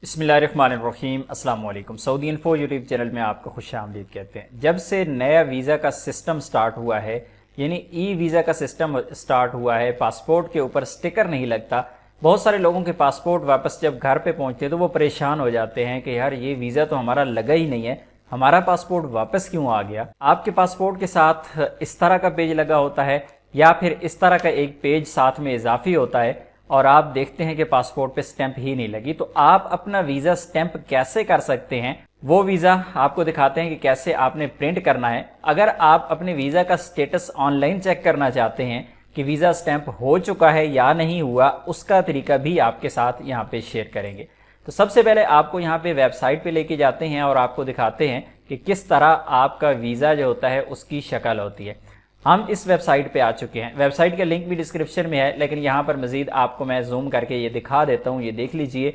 बिस्मिल्लाहिर्रहमानिर्रहीम अस्सलाम वालेकुम। सऊदी इन्फो यूट्यूब चैनल में आपको खुशामदीद कहते हैं। जब से नया वीज़ा का सिस्टम स्टार्ट हुआ है, यानी ई वीज़ा का सिस्टम स्टार्ट हुआ है, पासपोर्ट के ऊपर स्टिकर नहीं लगता। बहुत सारे लोगों के पासपोर्ट वापस जब घर पे पहुंचते हैं तो वो परेशान हो जाते हैं कि यार ये वीज़ा तो हमारा लगा ही नहीं है, हमारा पासपोर्ट वापस क्यों आ गया। आपके पासपोर्ट के साथ इस तरह का पेज लगा होता है या फिर इस तरह का एक पेज साथ में इजाफी होता है और आप देखते हैं कि पासपोर्ट पे स्टैंप ही नहीं लगी। तो आप अपना वीज़ा स्टैंप कैसे कर सकते हैं, वो वीज़ा आपको दिखाते हैं कि कैसे आपने प्रिंट करना है। अगर आप अपने वीज़ा का स्टेटस ऑनलाइन चेक करना चाहते हैं कि वीज़ा स्टैंप हो चुका है या नहीं हुआ, उसका तरीका भी आपके साथ यहाँ पे शेयर करेंगे। तो सबसे पहले आपको यहाँ पे वेबसाइट पे लेके जाते हैं और आपको दिखाते हैं कि किस तरह आपका वीज़ा जो होता है उसकी शक्ल होती है। हम इस वेबसाइट पे आ चुके हैं। वेबसाइट का लिंक भी डिस्क्रिप्शन में है, लेकिन यहाँ पर मजीद आपको मैं जूम करके ये दिखा देता हूँ। ये देख लीजिए,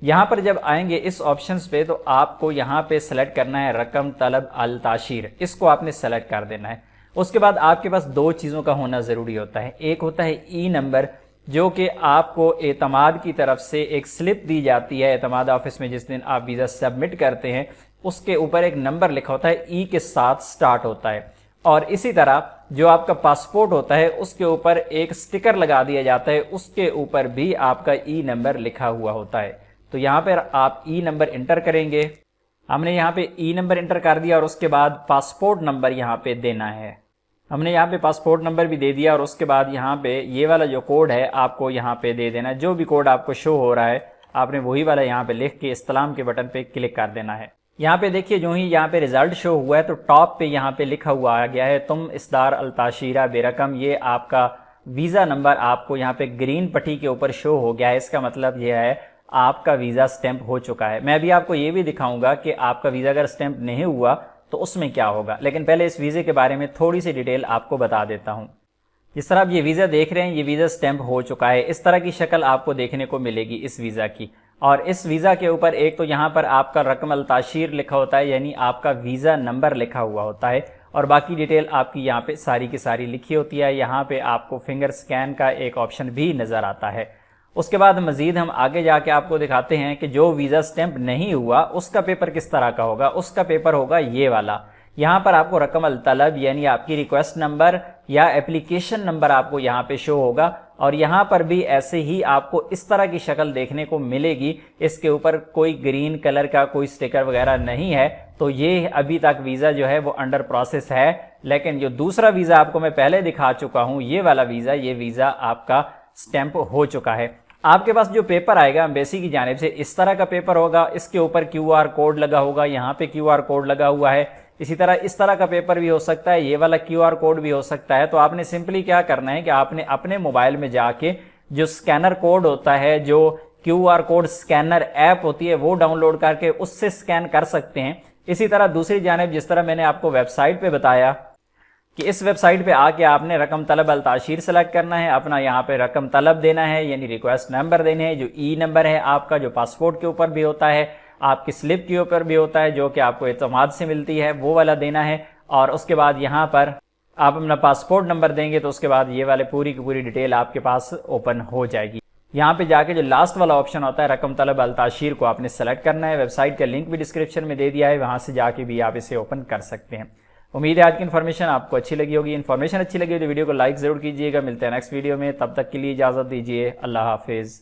यहाँ पर जब आएंगे इस ऑप्शंस पे तो आपको यहाँ पे सेलेक्ट करना है रकम तलब अल ताशीर, इसको आपने सेलेक्ट कर देना है। उसके बाद आपके पास दो चीज़ों का होना ज़रूरी होता है। एक होता है ई नंबर, जो कि आपको एतमाद की तरफ से एक स्लिप दी जाती है। एतमाद ऑफिस में जिस दिन आप वीज़ा सबमिट करते हैं उसके ऊपर एक नंबर लिखा होता है, ई के साथ स्टार्ट होता है। और इसी तरह जो आपका पासपोर्ट होता है उसके ऊपर एक स्टिकर लगा दिया जाता है, उसके ऊपर भी आपका ई नंबर लिखा हुआ होता है। तो यहाँ पर आप ई नंबर इंटर करेंगे। हमने यहाँ पे ई नंबर इंटर कर दिया और उसके बाद पासपोर्ट नंबर यहाँ पे देना है। हमने यहाँ पे पासपोर्ट नंबर भी दे दिया और उसके बाद यहाँ पे ये वाला जो कोड है आपको यहाँ पे दे देना है। जो भी कोड आपको शो हो रहा है आपने वही वाला यहाँ पे लिख के इस्तलाम के बटन पे क्लिक कर देना है। यहाँ पे देखिए, जो ही यहाँ पे रिजल्ट शो हुआ है तो टॉप पे यहाँ पे लिखा हुआ आ गया है तुम इसदार अल ताशीरा बेरकम। ये आपका वीज़ा नंबर आपको यहाँ पे ग्रीन पट्टी के ऊपर शो हो गया है। इसका मतलब यह है आपका वीज़ा स्टैंप हो चुका है। मैं अभी आपको ये भी दिखाऊंगा कि आपका वीज़ा अगर स्टैंप नहीं हुआ तो उसमें क्या होगा, लेकिन पहले इस वीज़े के बारे में थोड़ी सी डिटेल आपको बता देता हूँ। जिस तरह आप ये वीज़ा देख रहे हैं, ये वीज़ा स्टैंप हो चुका है। इस तरह की शक्ल आपको देखने को मिलेगी इस वीज़ा की। और इस वीज़ा के ऊपर एक तो यहाँ पर आपका रकम अल ताशीर लिखा होता है, यानी आपका वीज़ा नंबर लिखा हुआ होता है, और बाकी डिटेल आपकी यहाँ पे सारी की सारी लिखी होती है। यहाँ पे आपको फिंगर स्कैन का एक ऑप्शन भी नज़र आता है। उसके बाद मज़ीद हम आगे जाके आपको दिखाते हैं कि जो वीज़ा स्टैंप नहीं हुआ उसका पेपर किस तरह का होगा। उसका पेपर होगा ये वाला। यहाँ पर आपको रकम अल तलब यानी आपकी रिक्वेस्ट नंबर या एप्लीकेशन नंबर आपको यहाँ पे शो होगा, और यहाँ पर भी ऐसे ही आपको इस तरह की शक्ल देखने को मिलेगी। इसके ऊपर कोई ग्रीन कलर का कोई स्टिकर वगैरह नहीं है, तो ये अभी तक वीज़ा जो है वो अंडर प्रोसेस है। लेकिन जो दूसरा वीज़ा आपको मैं पहले दिखा चुका हूँ, ये वाला वीज़ा, ये वीज़ा आपका स्टैंप हो चुका है। आपके पास जो पेपर आएगा एम्बेसी की जानिब से इस तरह का पेपर होगा। इसके ऊपर QR कोड लगा होगा, यहाँ पे QR कोड लगा हुआ है। इसी तरह इस तरह का पेपर भी हो सकता है, ये वाला QR कोड भी हो सकता है। तो आपने सिंपली क्या करना है कि आपने अपने मोबाइल में जाके जो स्कैनर कोड होता है, जो QR कोड स्कैनर ऐप होती है, वो डाउनलोड करके उससे स्कैन कर सकते हैं। इसी तरह दूसरी जानिब जिस तरह मैंने आपको वेबसाइट पे बताया कि इस वेबसाइट पे आके आपने रकम तलब अल ताशीर सेलेक्ट करना है, अपना यहाँ पे रकम तलब देना है यानी रिक्वेस्ट नंबर देने हैं, जो ई नंबर है आपका, जो पासपोर्ट के ऊपर भी होता है, आपकी स्लिप के ऊपर भी होता है, जो कि आपको एतमाद से मिलती है, वो वाला देना है। और उसके बाद यहाँ पर आप अपना पासपोर्ट नंबर देंगे तो उसके बाद ये वाले पूरी की पूरी डिटेल आपके पास ओपन हो जाएगी। यहाँ पे जाके जो लास्ट वाला ऑप्शन होता है रकम तलब अल ताशीर को आपने सेलेक्ट करना है। वेबसाइट का लिंक भी डिस्क्रिप्शन में दे दिया है, वहाँ से जाके भी आप इसे ओपन कर सकते हैं। उम्मीद है आज की इन्फॉर्मेशन आपको अच्छी लगी होगी। इन्फॉर्मेशन अच्छी लगी हो तो वीडियो को लाइक जरूर कीजिएगा। मिलते हैं नेक्स्ट वीडियो में, तब तक के लिए इजाज़त दीजिए। अल्लाह हाफिज़।